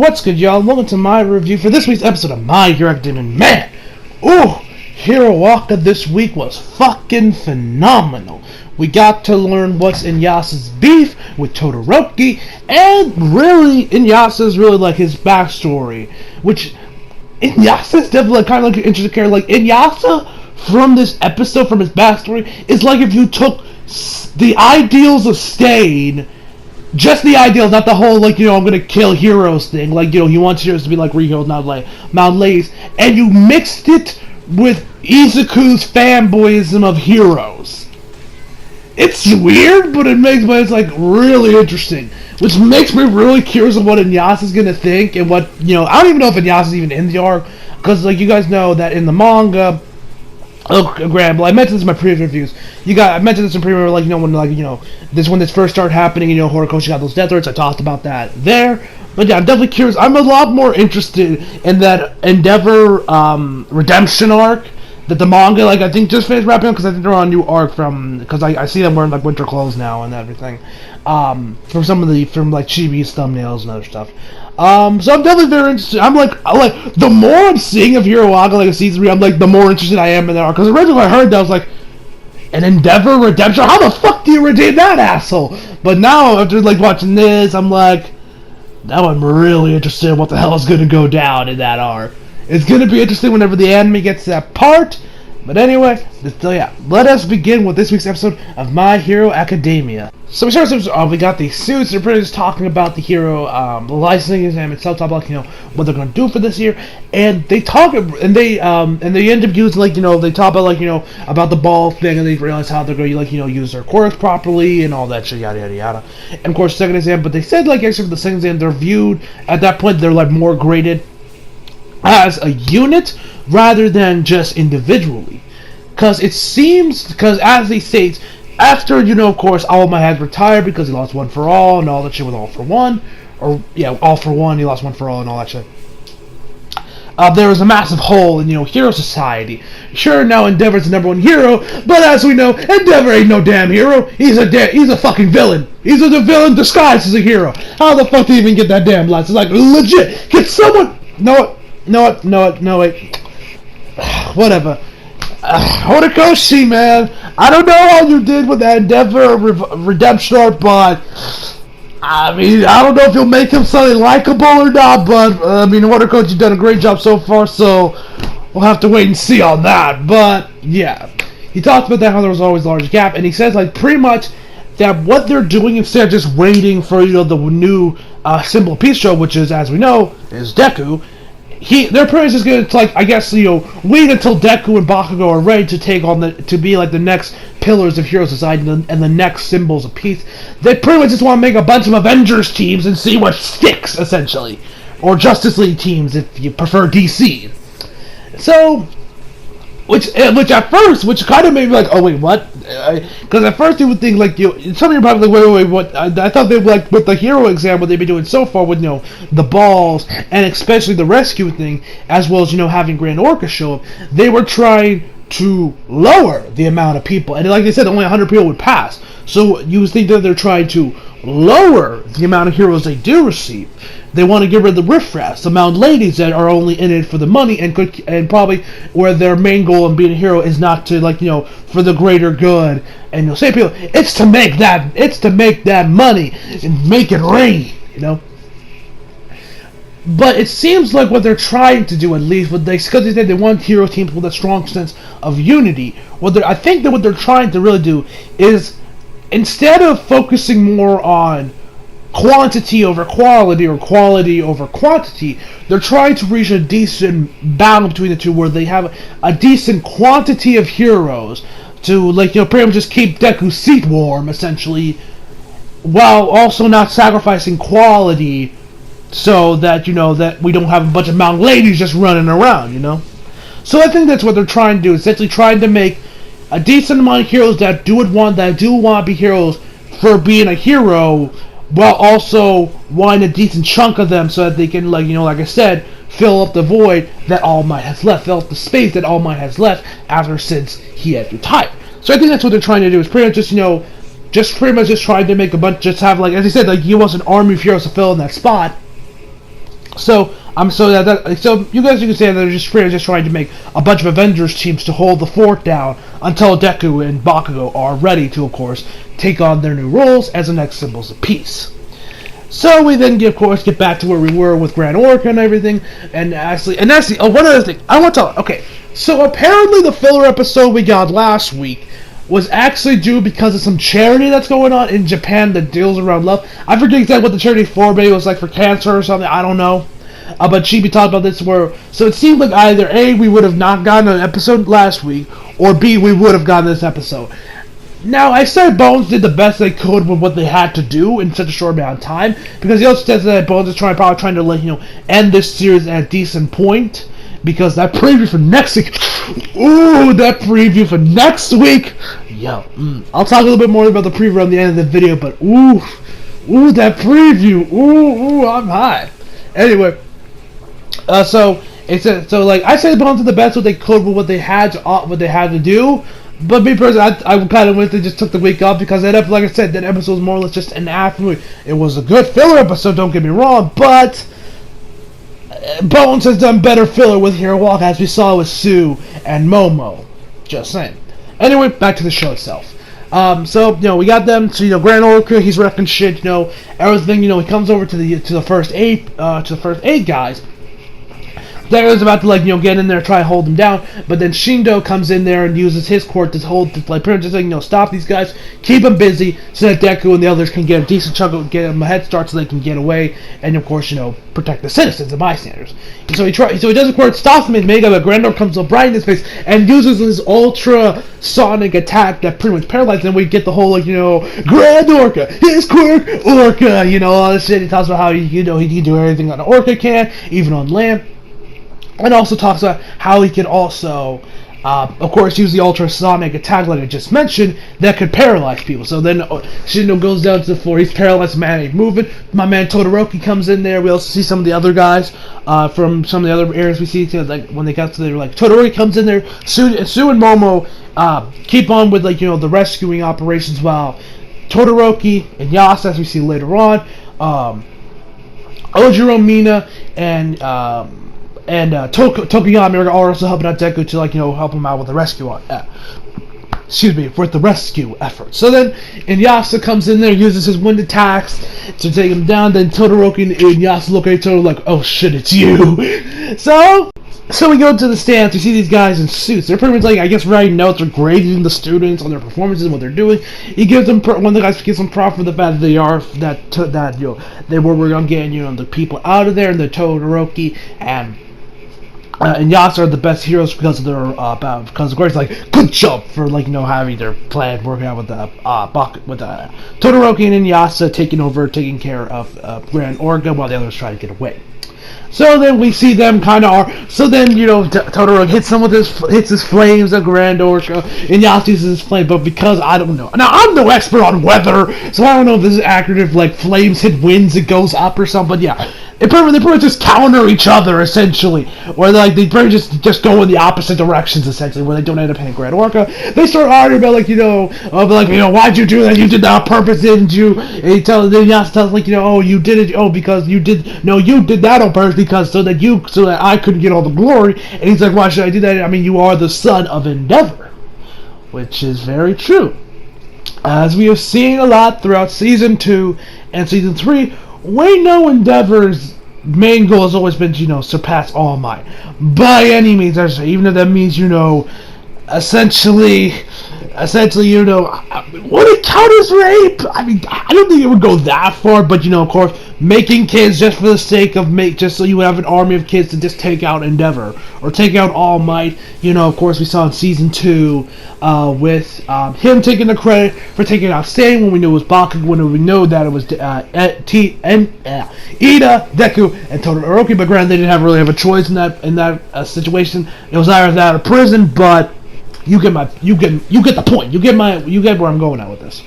What's good, y'all? Welcome to my review for this week's episode of My Hero Academia. Man, Hero Waka this week was fucking phenomenal. We got to learn what's Inasa's beef with Todoroki, and really, Inasa's really like his backstory, which Inasa's definitely kind of like an interesting character. Like Inasa from this episode, from his backstory, is like if you took the ideals of Stain. Just the ideals, not the whole, like, I'm gonna kill heroes thing. Like, he wants heroes to be like real, not like Mount Ladies. And you mixed it with Izuku's fanboyism of heroes. It's weird, but it's like really interesting. Which makes me really curious of what Inasa's gonna think and what, I don't even know if Inasa's even in the arc. Because, like, you guys know that in the manga, Graham, well, I mentioned this in my previous reviews. I mentioned this in previous, when this first started happening, Horikoshi got those death threats. I talked about that there. But yeah, I'm definitely curious. I'm a lot more interested in that Endeavor redemption arc that the manga, I think, just finished wrapping up, because I think they're on a new arc because I see them wearing, winter clothes now and everything. From Chibi's thumbnails and other stuff. So I'm definitely very interested. I'm like, the more I'm seeing of Hero Waka, a season 3, I'm the more interested I am in that arc. Because originally when I heard that, I was like, an Endeavor redemption? How the fuck do you redeem that asshole? But now, after watching this, I'm like, now I'm really interested in what the hell is going to go down in that arc. It's going to be interesting whenever the anime gets to that part. But anyway, let us begin with this week's episode of My Hero Academia. So we got these suits. They're pretty just talking about the hero, the licensing exam itself, talk about what they're going to do for this year, and they talk and they end up using they talk about about the ball thing, and they realize how they're going to use their quirks properly and all that shit, yada yada yada. And of course, second exam, but they said actually for the second exam they're viewed at that point they're more graded as a unit rather than just individually. Because as they state, after, of course, All Might has retired because he lost One for All and all that shit with All for One. All for One, he lost One for All and all that shit. There was a massive hole in, Hero Society. Sure, now Endeavor's the number one hero, but as we know, Endeavor ain't no damn hero. He's a fucking villain. He's a villain disguised as a hero. How the fuck do you even get that damn license? Legit, get someone... No, wait. Whatever. Horikoshi, man, I don't know how you did with that Endeavor redemption arc, but I don't know if you'll make him something likable or not, but Horikoshi's done a great job so far, so we'll have to wait and see on that. But yeah, he talked about that, how there was always a large gap, and he says pretty much that what they're doing, instead of just waiting for the new symbol of peace show, which is, as we know, is Deku. Their premise is going to, wait until Deku and Bakugo are ready to take on to be the next pillars of Hero Society and the next symbols of peace. They pretty much just want to make a bunch of Avengers teams and see what sticks, essentially. Or Justice League teams, if you prefer DC. So, which kind of made me oh wait, what? Because at first you would think some of you probably wait, what? I thought they with the hero exam, what they've been doing so far with the balls and especially the rescue thing, as well as having Grand Orca show up, they were trying to lower the amount of people, and like they said, only 100 people would pass. So you would think that they're trying to lower the amount of heroes they do receive. They want to get rid of the riffraffs, the Mount Ladies that are only in it for the money and probably where their main goal in being a hero is not to for the greater good. And say people, it's to make that money and make it rain, But it seems like what they're trying to do, at least, because they said they want hero teams with a strong sense of unity. I think that what they're trying to really do is, instead of focusing more on quantity over quality or quality over quantity, they're trying to reach a decent balance between the two, where they have a decent quantity of heroes to pretty much just keep Deku's seat warm, essentially, while also not sacrificing quality, so that that we don't have a bunch of Mount Ladies just running around, So I think that's what they're trying to do, essentially trying to make a decent amount of heroes that do want to be heroes for being a hero, while also wanting a decent chunk of them so that they can, like I said, fill up the void that All Might has left, fill up the space that All Might has left since he had retired. So I think that's what they're trying to do, is pretty much just trying to make a bunch, just have, as I said, he wants an army of heroes to fill in that spot, So so you guys can say that they're just trying to make a bunch of Avengers teams to hold the fort down until Deku and Bakugo are ready to, of course, take on their new roles as the next symbols of peace. So we then, of course, get back to where we were with Grand Orca and everything, and actually, one other thing I want to tell. Okay, so apparently the filler episode we got last week was actually due because of some charity that's going on in Japan that deals around love. I forget exactly what the charity for, but it was like for cancer or something. I don't know. But Chibi talked about this so it seemed like either A, we would have not gotten an episode last week, or B, we would have gotten this episode. Now, I said Bones did the best they could with what they had to do in such a short amount of time, because he also says that Bones is probably trying to end this series at a decent point, because that preview for next week, I'll talk a little bit more about the preview on the end of the video, but that preview, I'm high. Anyway, so I say Bones did the best what they could with what they had to do. But me personally, I kind of went and just took the week off because like I said, that episode was more or less just an afternoon. It was a good filler episode, don't get me wrong, but Bones has done better filler with Hero Walk, as we saw with Sue and Momo. Just saying. Anyway, back to the show itself. So we got them. So Grand Orca, he's wrecking shit. Everything. He comes over to the first eight guys. Deku's about to get in there, try to hold them down, but then Shindo comes in there and uses his court to pretty much just stop these guys, keep them busy, so that Deku and the others can get a decent chunk of, get them a head start so they can get away, and of course protect the citizens, the bystanders. And so he does of course stop them in Mega, but Grandor comes up right in his face and uses his ultra sonic attack that pretty much paralyzes him. We get the whole Grand Orca, his quirk Orca, all this shit. He talks about how he can do everything that an Orca can, even on land. And also talks about how he can also, of course, use the ultrasonic attack like I just mentioned that could paralyze people. So then Shindo goes down to the floor. He's paralyzed. Man ain't moving. My man Todoroki comes in there. We also see some of the other guys from some of the other areas we see. When they got to there, Todoroki comes in there. Sue and Momo keep on with the rescuing operations while Todoroki and Inasa, as we see later on, Ojiro, Mina, and Tokuyami are also helping out Deku to help him out with the rescue with the rescue effort. So then Inasa comes in there, uses his wind attacks to take him down. Then Todoroki and Inasa look at each other like, "Oh shit, it's you!" So we go to the stands. We see these guys in suits. They're pretty much I guess writing notes or grading the students on their performances and what they're doing. He gives them one of the guys gives them props for the fact that they were working on getting the people out of there, and the Todoroki and Inasa are the best heroes because of their because of course good job for having their plan working out with the Todoroki and Inasa taking care of Grand Orga while the others try to get away. So then we see them so then Todoroki hits his flames at Grand Orca, Inasa uses his flame, but because I don't know. Now I'm no expert on weather, so I don't know if this is accurate, if flames hit winds it goes up or something, but yeah. They pretty much just counter each other essentially, or they pretty much just go in the opposite directions essentially, where they don't end up hitting Grand Orca. They start arguing about why'd you do that? You did that on purpose, didn't you? And Inasa tells you did it, because you did that on purpose because so that I couldn't get all the glory. And he's like, why should I do that? I mean, you are the son of Endeavor, which is very true, as we have seen a lot throughout season 2 and season 3. We know Endeavor's main goal has always been to, surpass All Might. By any means, even if that means, essentially, would it count as rape? I mean, I don't think it would go that far, but, of course, making kids just for the sake of just so you have an army of kids to just take out Endeavor, or take out All Might. Of course, we saw in Season 2, with him taking the credit for taking out Stain when we knew it was Bakugo, when we know that it was Ida, Deku, and Todoroki, but granted, they didn't really have a choice in that situation. It was either that or prison, but you get the point. You get where I'm going at with this.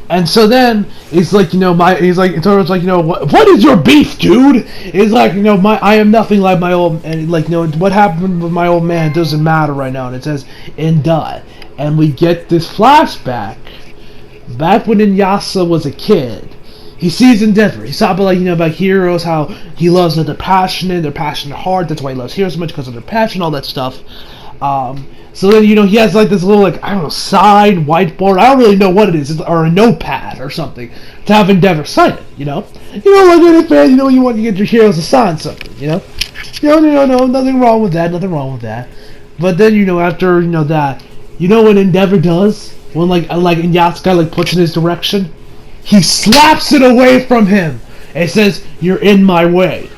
And so then it's Todoroki's what is your beef, dude? It's I am nothing like my old, and what happened with my old man doesn't matter right now. And it says Inda, and we get this flashback back when Inasa was a kid. he sees Endeavor. He's talking about, about heroes, how he loves that they're passionate hard. That's why he loves heroes so much, because of their passion, all that stuff. So then, he has like this little, I don't know, side whiteboard. I don't really know what it is, or a notepad or something, to have Endeavor sign it. Like in a fan, you want to get your heroes to sign something. No, nothing wrong with that. But then, after that, what Endeavor does when Inasa puts in his direction. He slaps it away from him and says, "You're in my way.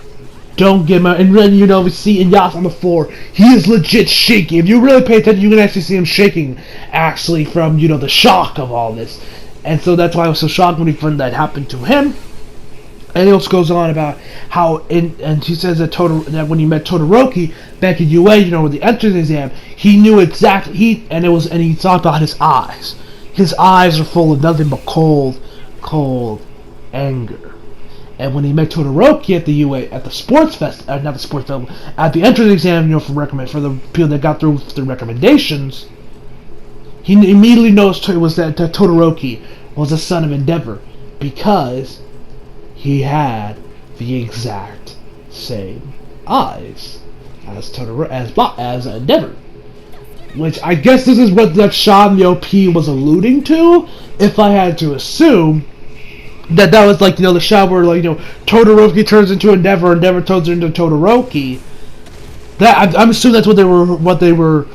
Don't get my..." And then, we see Inasa on the floor. He is legit shaking. If you really pay attention, you can actually see him shaking, actually, from, the shock of all this. And so that's why I was so shocked when he found that happened to him. And he also goes on about how, and he says that when he met Todoroki back in UA, with the entrance exam, he knew exactly, he talked about his eyes. His eyes are full of nothing but cold anger. And when he met Todoroki at the UA, at the sports fest, not the sports fest, at the entrance exam, for the people that got through the recommendations, he immediately noticed that Todoroki was the son of Endeavor, because he had the exact same eyes as Endeavor. Which I guess this is what that shot in the OP was alluding to, if I had to assume. That was the shot where Todoroki turns into Endeavor turns into Todoroki. That I'm assuming that's what they were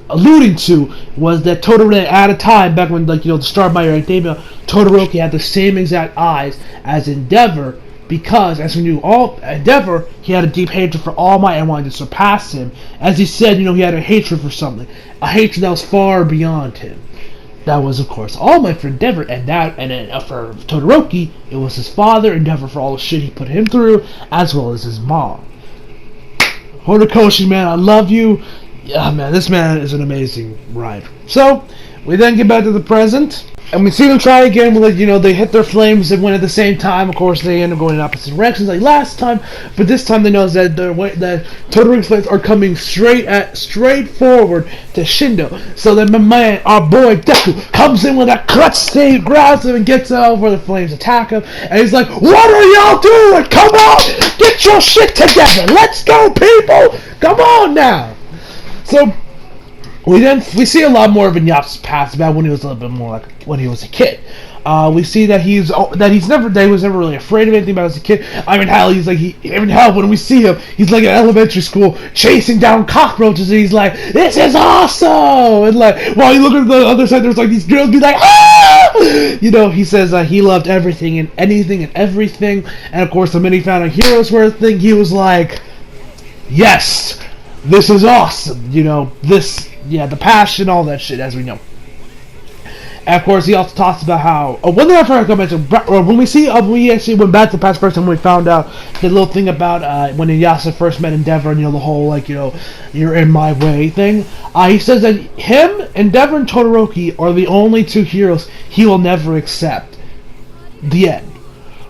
alluding to, was that Todoroki at a time back when the start of My Hero Academia, Todoroki had the same exact eyes as Endeavor, because as we knew all Endeavor, he had a deep hatred for All Might and wanted to surpass him. As he said, he had a hatred for something, a hatred that was far beyond him. That was, of course, All Might for Endeavor, and for Todoroki, it was his father, Endeavor, for all the shit he put him through, as well as his mom. Horikoshi, man, I love you. Yeah, man, this man is an amazing writer. So, we then get back to the present, and we see them try again. They hit their flames and win at the same time. Of course, they end up going in opposite directions like last time, but this time they know that Todoroki's flames are coming straight forward to Shindo. So then my man, our boy Deku, comes in with a clutch save, grabs him, and gets over the flames, attack him, and he's like, "What are y'all doing? Come on, get your shit together. Let's go, people. Come on now." So we see a lot more of Inasas Past, about when he was a little bit more like when he was a kid. We see that he was never really afraid of anything about as a kid. When we see him, he's like in elementary school chasing down cockroaches, and he's like, "This is awesome!" And while you look at the other side, there's these girls be like, "Ah!" He says he loved everything and anything and everything. And of course, the minute he found out heroes were a thing, he was like, "Yes, this is awesome!" The passion, all that shit, as we know. And of course, he also talks about how one thing I forgot to mention, when we actually went back to the past first time, we found out the little thing about when Inasa first met Endeavor, and the whole "you're in my way" thing. He says that him, Endeavor, and Todoroki are the only two heroes he will never accept. The end.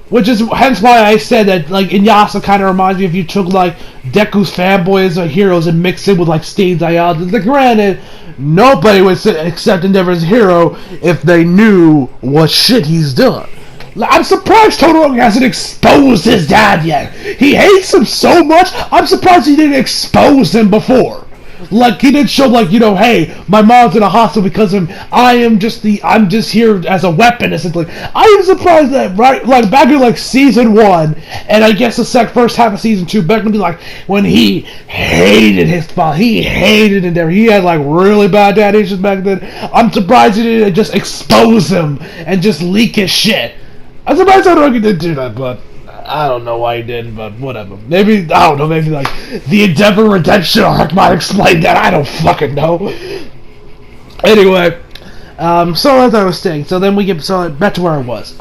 Which is hence why I said that Inasa kind of reminds me if you took Deku's fanboys or heroes and mixed it with Stain's ideology. Granted, nobody would accept Endeavor as a hero if they knew what shit he's done. I'm surprised Todoroki hasn't exposed his dad yet. He hates him so much. I'm surprised he didn't expose him before. He didn't show hey, my mom's in a hospital because of him. I'm just here as a weapon, essentially. I am surprised that back in season 1, and I guess the first half of season 2, back when when he hated his father, he hated Endeavor. He had really bad dad issues back then. I'm surprised he didn't just expose him and just leak his shit. I'm surprised Todoroki didn't do that, but I don't know why he didn't, but whatever. Maybe the Endeavor Redemption arc might explain that. I don't fucking know. Anyway, so as I was saying, so then we get back to where I was.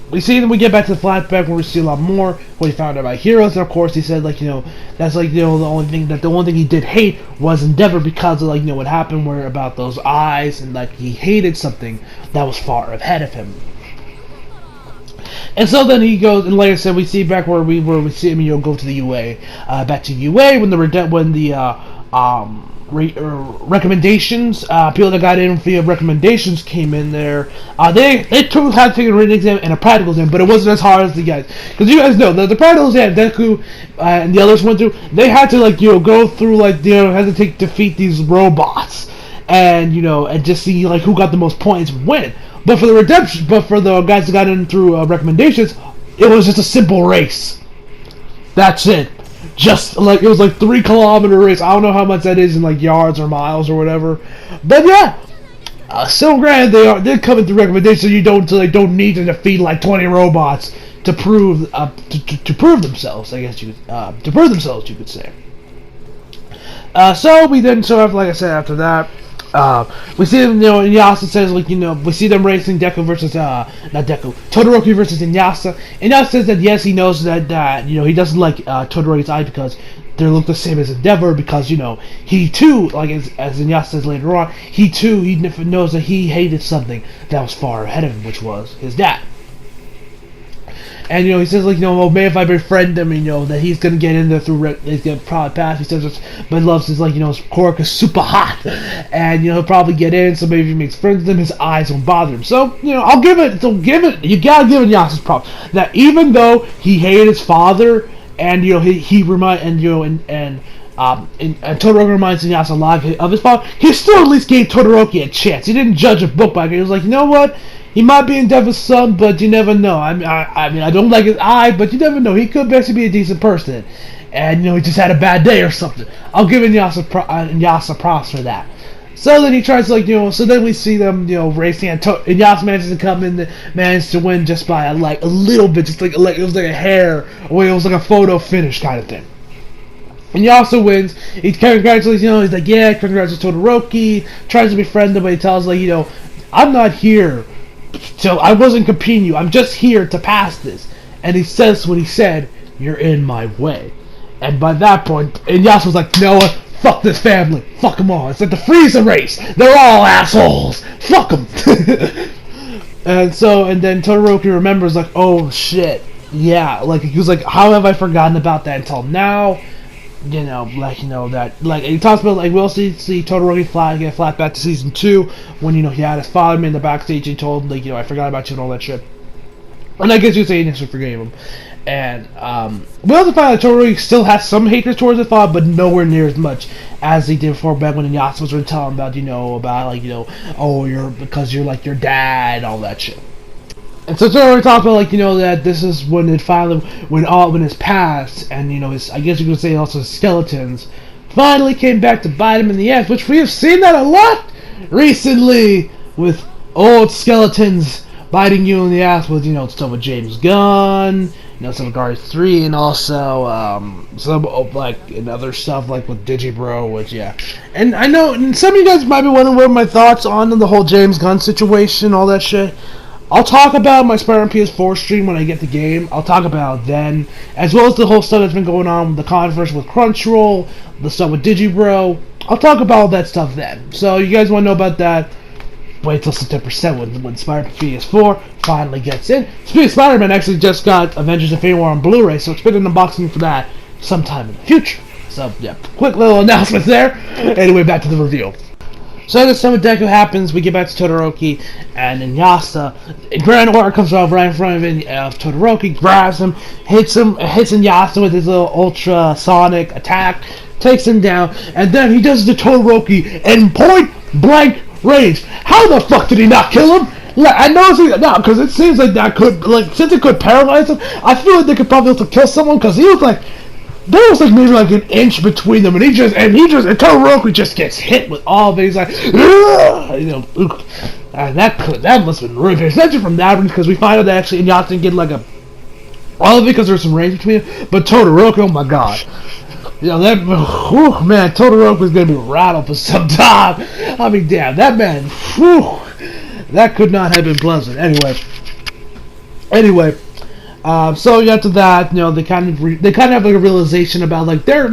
We get back to the flashback where we see a lot more. Where he found out about heroes, and of course he said that's the only thing he did hate was Endeavor because of what happened about those eyes, and he hated something that was far ahead of him. And so then he goes, and like I said, we see back where we see him, go to the UA, back to UA when the recommendations. People that got in via recommendations came in there. They too had to take a written exam and a practical exam, but it wasn't as hard as the guys. Because you guys know the practical exam Deku and the others went through. They had to go through had to defeat these robots, and and just see who got the most points win. But for the guys that got in through recommendations, it was just a simple race. That's it. Just it was 3 kilometer race. I don't know how much that is in yards or miles or whatever, but yeah. So granted, they're coming through recommendations. So you don't need to defeat 20 robots to prove to prove themselves. I guess to prove themselves, you could say. So we then like I said, after that. We see them, Inasa says, we see them racing Deku versus, not Deku, Todoroki versus Inasa. Inasa says that, yes, he knows that, he doesn't like, Todoroki's eye because they look the same as Endeavor because, he too, as Inasa says later on, he knows that he hated something that was far ahead of him, which was his dad. And, he says, well, maybe if I befriend him, that he's going to get in there he's going to probably pass. He says, but loves his, his quirk is super hot. And, he'll probably get in, so maybe if he makes friends with him, his eyes won't bother him. So, I'll give it, you gotta give Inasas props. That even though he hated his father, and, Todoroki reminds Inasa a lot of his father, he still at least gave Todoroki a chance. He didn't judge a book by it. He was like, you know what? He might be Endeavor's son, but you never know. I mean, I don't like his eye, but you never know. He could actually be a decent person. And, he just had a bad day or something. I'll give Inasa props for that. So then he tries to, so then we see them, racing, and Inasa manages to come in, manages to win just by, a little bit, just it was like a hair, or it was like a photo finish kind of thing. And he also wins. He congratulates, he's like, yeah, congratulations Todoroki, tries to befriend him, but he tells, I'm not here. So I wasn't competing you. I'm just here to pass this. And he says what he said, you're in my way. And by that point, Inasa was like, you know what? Fuck this family. Fuck them all. It's like the Frieza race. They're all assholes. Fuck them. and then Todoroki remembers oh shit. Yeah. He was like, how have I forgotten about that until now? That, he talks about, we'll see Todoroki get flat back to season 2, when, he had his father in the backstage, he told him, I forgot about you and all that shit. And I guess you say he actually forgave him. And, we also find that Todoroki still has some hatred towards his father, but nowhere near as much as he did before, back when Inasa was telling him about, oh, because you're like your dad, and all that shit. And so we talked about that this is when it finally when his past and his, I guess you could say also his skeletons finally came back to bite him in the ass, which we have seen that a lot recently with old skeletons biting you in the ass with stuff with James Gunn, some of Guardians 3, and also some of and other stuff with Digibro, which and I know and some of you guys might be wondering what my thoughts on the whole James Gunn situation, all that shit. I'll talk about my Spider-Man PS4 stream when I get the game. I'll talk about it then, as well as the whole stuff that's been going on with the controversy with Crunchyroll, the stuff with Digibro. I'll talk about all that stuff then. So you guys want to know about that? Wait till September 7th when Spider-Man PS4 finally gets in. Speaking of Spider-Man, actually just got Avengers Infinity War on Blu-ray, so expect an unboxing for that sometime in the future. So yeah, quick little announcement there. Anyway, back to the review. So this time with Deku happens, we get back to Todoroki and Inasa. Grand Order comes out right in front of Todoroki, grabs him, hits Inasa with his little ultrasonic attack, takes him down, and then he does the Todoroki in point blank range. How the fuck did he not kill him? I know it's not, because it seems like that could, since it could paralyze him, I feel like they could probably also kill someone, because he was there was maybe an inch between them, and Todoroki just gets hit with all of it. He's like, and that must have been really good. Especially from that one, because we find out that actually Inasa didn't get all of it because there's some range between them. But Todoroki, oh my god. Man, Todoroki was going to be rattled for some time. I mean, damn, that man, that could not have been pleasant. Anyway. So after that, they kind of have a realization about their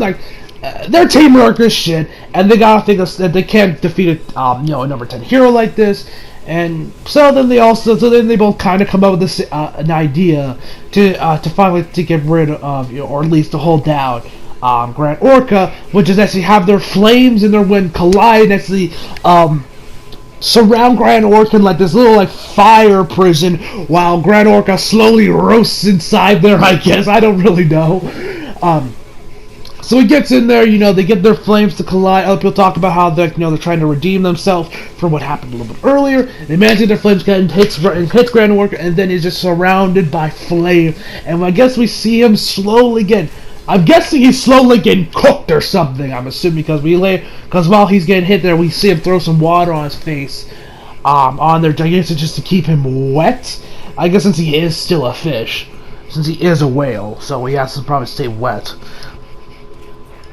teamwork is shit, and they gotta think that they can't defeat a number 10 hero like this, and so then they both kind of come up with this an idea to finally to get rid of or at least to hold down Grand Orca, which is actually have their flames in their wind collide and actually surround Grand Orca in like this little like fire prison, while Grand Orca slowly roasts inside there. I guess I don't really know. So he gets in there, they get their flames to collide. Other people talk about how they're trying to redeem themselves from what happened a little bit earlier. They manage to get their flames and hits Grand Orca, and then he's just surrounded by flame. And I guess we see him slowly I'm guessing he's slowly getting cooked or something. I'm assuming because while he's getting hit there, we see him throw some water on his face, on there. I guess it's just to keep him wet. I guess since he is still a fish, since he is a whale, so he has to probably stay wet.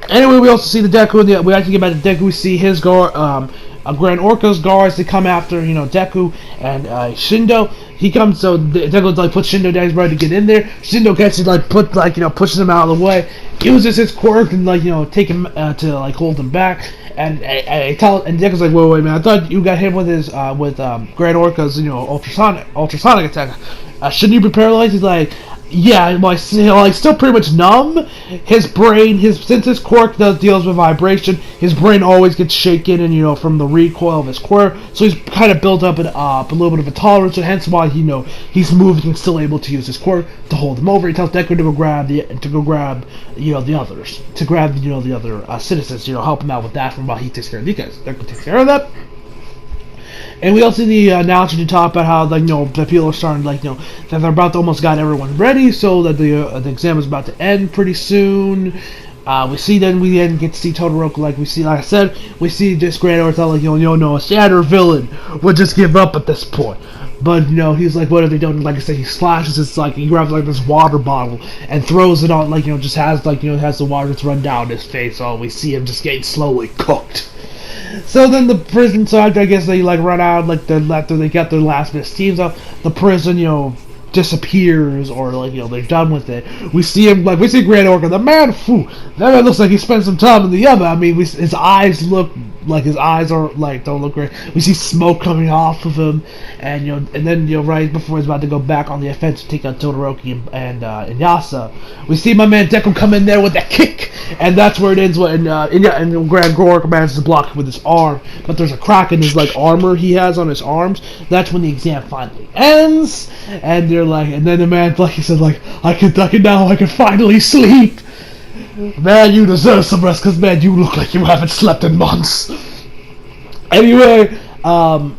Anyway, we also see the Deku. We actually get back to Deku. We see his Grand Orca's guards. They come after Deku and Shindo. He comes, so Deku puts Shindo down. He's ready to get in there. Shindo gets it, pushes him out of the way. Uses his quirk and take him to hold him back. And Deku's like, wait, man! I thought you got hit with his Grand Orca's ultrasonic attack. Shouldn't you be paralyzed? He's like, yeah, still pretty much numb. His brain, since his quirk deals with vibration, his brain always gets shaken, and from the recoil of his quirk, so he's kind of built up a little bit of a tolerance, and hence why he's moving and still able to use his quirk to hold him over. He tells Deku to go grab the others, to grab the other citizens, help him out with that from while he takes care of these guys. Deku takes care of that. And we also see the announcement to talk about how the people are starting that they're about to almost got everyone ready, so that the exam is about to end pretty soon. We then get to see Todoroki, like I said, we see this Grand Orca a standard villain would just give up at this point. But he's like, what have they done? Like I said, he slashes he grabs this water bottle and throws it on, just has has the water just run down his face. So we see him just getting slowly cooked. So then the prison side, I guess they run out after they get their last bit of steams up. The prison, disappears, or they're done with it. We see him we see Grand Orca. The man, that man looks like he spent some time in the oven. I mean, his eyes look like his eyes are don't look great. We see smoke coming off of him, and and then right before he's about to go back on the offensive, take out Todoroki and Inasa, we see my man Deku come in there with that kick, and that's where it ends. And Grand Orca manages to block it with his arm, but there's a crack in his armor he has on his arms. That's when the exam finally ends, and they're and then the man he said I can finally sleep. Man, you deserve some rest, because, man, you look like you haven't slept in months. Anyway, so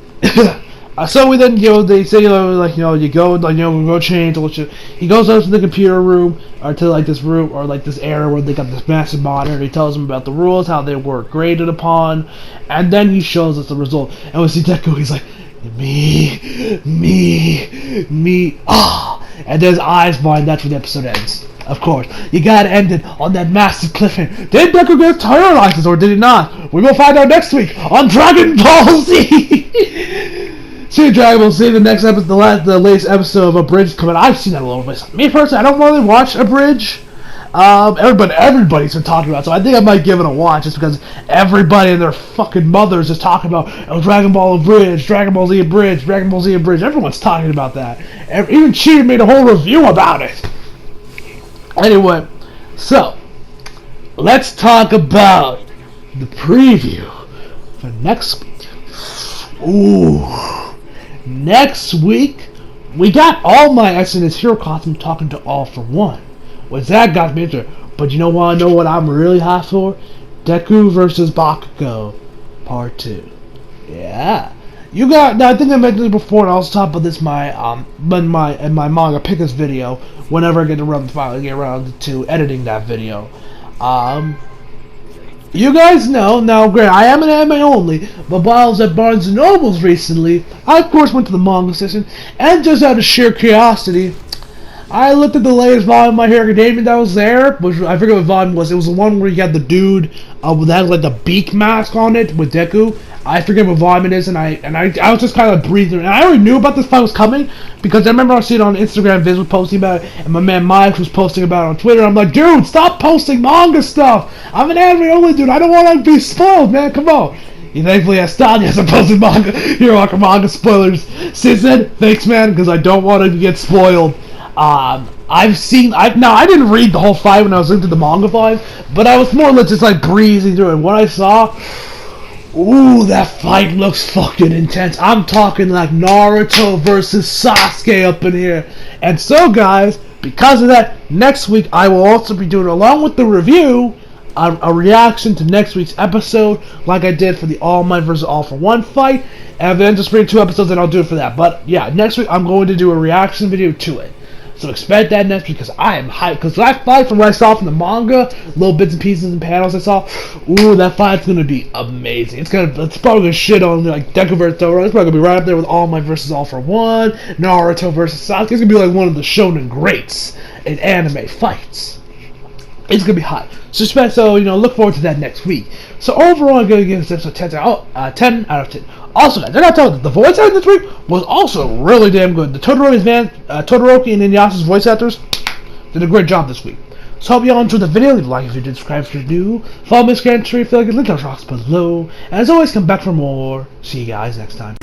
we then, they say, you go, we go change, he goes up to the computer room, or to, this room, or, this area where they got this massive monitor, he tells them about the rules, how they were graded upon, and then he shows us the result, and we see Deku, he's like, me, and then his eyes blind, that's when the episode ends. Of course, you gotta end it on that massive cliffhanger. Did Deku get terrorized, or did he not? We will find out next week on Dragon Ball Z! See you, Dragon Ball Z, the next episode, the latest episode of Abridged coming. I've seen that a little bit. Me personally, I don't really watch Abridged. Everybody's been talking about it, so I think I might give it a watch, just because everybody and their fucking mothers is talking about Dragon Ball Abridged, Dragon Ball Z Abridged, Dragon Ball Z Abridged. Everyone's talking about that. Even Cheetah made a whole review about it. Anyway, so let's talk about the preview for next week. Next week we got all my SNS hero costume talking to All For One. Which that got me into it. But you want to know what I'm really hot for? Deku versus Bakugo, Part 2. Yeah. Now I think I mentioned it before, and I'll also talk about this in my manga pickers video whenever I finally get around to editing that video. You guys know, now great, I am an anime only, but while I was at Barnes & Noble's recently, I of course went to the manga section, and just out of sheer curiosity, I looked at the latest volume of My Hero Academia that was there, which I forget what volume it was. It was the one where you had the dude that had the beak mask on it with Deku. I forget what volume it is, and I was just kind of breathing. And I already knew about this fight was coming, because I remember I was seeing it on Instagram, Viz was posting about it, and my man Mike was posting about it on Twitter. I'm like, dude, stop posting manga stuff! I'm an anime only dude, I don't want to be spoiled, man, come on! Thankfully I stopped posting manga, Hero Manga spoilers. Since then, thanks man, because I don't want to get spoiled. I didn't read the whole fight when I was into the manga fight, but I was more or less just like breezing through it. And what I saw, ooh, that fight looks fucking intense. I'm talking like Naruto versus Sasuke up in here. And so, guys, because of that, next week I will also be doing, along with the review, a reaction to next week's episode, like I did for the All Might vs. All for One fight. And then just bring 2 episodes, and I'll do it for that. But yeah, next week I'm going to do a reaction video to it. So expect that next week, because I am hyped. Because that fight, from what I saw from the manga, little bits and pieces and panels I saw, ooh, that fight's gonna be amazing. It's probably gonna shit on like Deku vs. Toro. It's probably gonna be right up there with All Might vs. All for One, Naruto vs. Sasuke. It's gonna be like one of the shonen greats in anime fights. It's gonna be hot. So look forward to that next week. So overall, I'm gonna give this episode 10 out of 10. Also, guys, I gotta tell you, the voice acting this week was also really damn good. The Todoroki and Inasa's voice actors did a great job this week. So hope you all enjoyed the video. Leave a like if you did, subscribe if you're new. Follow me on Instagram if you feel like it. Link those rocks below. And as always, come back for more. See you guys next time.